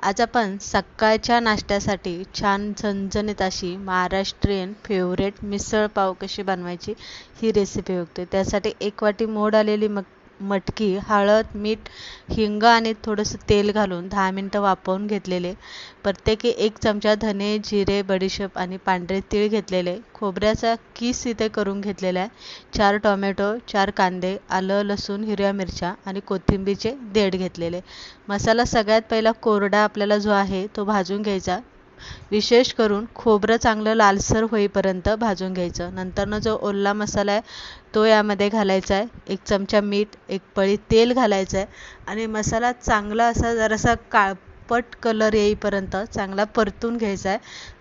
आज आपण सकाळच्या नाश्त्यासाठी छान झणझणीत अशी महाराष्ट्रीयन फेवरेट मिसळ पाव कशी बनवायची ही रेसिपी बघतोय. त्यासाठी 1 वाटी मोड आलेली मटकी, हळद, मीठ, हिंग आणि थोडंसं तेल घालून 10 मिनिटं वाफवून घेतलेले. प्रत्येकी 1 चमचा धने, जिरे, बडीशेप आणि पांढरे तीळ घेतलेले. खोबऱ्याचा किस इथे करून घेतलेला आहे. 4 टोमॅटो, 4 कांदे, आलं, लसूण, हिरव्या मिरच्या आणि कोथिंबीरचे देठ घेतलेले. मसाला सगळ्यात पहिला कोरडा आपल्याला जो आहे तो भाजून घ्यायचा. विशेष करून खोबरं चांगलं लालसर होईपर्यंत भाजून घ्यायचं. नंतरनं जो ओला मसाला आहे तो यामध्ये घालायचा आहे. 1 चमचा मीठ, 1 पळी तेल घालायचं आहे आणि मसाला चांगला असा जरासा काळपट कलर येईपर्यंत चांगला परतून घ्यायचा आहे.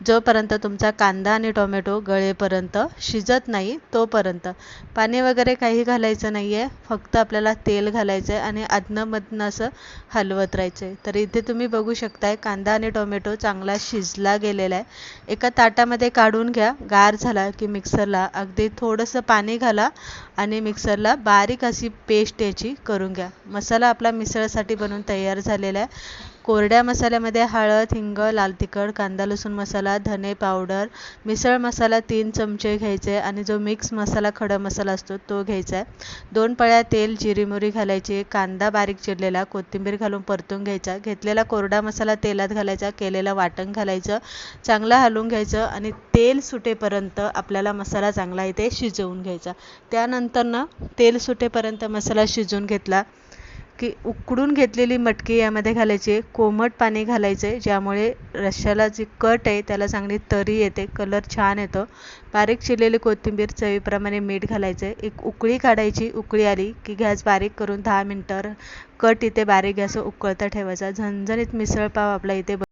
जोपर्यंत तुमचा कांदा आणि टोमॅटो गळेपर्यंत, शिजत नाही तोपर्यंत. पाणी वगैरे काही घालायचं नाही आहे, फक्त आपल्याला तेल घालायचं आहे आणि अधनंमधनं असं हलवत राहायचं आहे. तर इथे तुम्ही बघू शकताय कांदा आणि टोमॅटो चांगला शिजला गेलेला आहे. एका ताटामध्ये काढून घ्या. गार झाला की मिक्सरला अगदी थोडंसं पाणी घाला आणि मिक्सरला बारीक अशी पेस्ट याची करून घ्या. मसाला आपला मिसळसाठी बनवून तयार झालेला आहे. कोरड्या मसाल्यामध्ये हळद, हिंग, लाल तिखट, कांदा लसूण मसाला, धने पावडर, मिसळ मसाला 3 चमचे घ्यायचे आणि जो मिक्स मसाला खडा मसाला असतो तो घ्यायचा आहे. 2 पळ्या तेल, जिरी मोहरी घालायची, कांदा बारीक चिरलेला, कोथिंबीर घालून परतून घ्यायचा. घेतलेला कोरडा मसाला तेलात घालायचा, केलेलं वाटण घालायचं, चांगलं हलवून घ्यायचं आणि तेल सुटेपर्यंत आपल्याला मसाला चांगला इथे शिजवून घ्यायचा. त्यानंतरनं तेल सुटेपर्यंत मसाला शिजवून घेतला की उकडून घेतलेली मटकी यामध्ये घालायची. कोमट पाणी घालायचे, ज्यामुळे रश्श्याला जी कट आहे त्याला चांगली तरी येते, कलर छान येतो. बारीक चिरलेली कोथिंबीर, चवीप्रमाणे मीठ घालायचे. 1 उकळी काढायची. उकळी आली की गॅस बारीक करून 10 मिनिटं कट इथे बारीक गॅसवर उकळता ठेवायचा. झणझणीत मिसळ पाव आपला इथे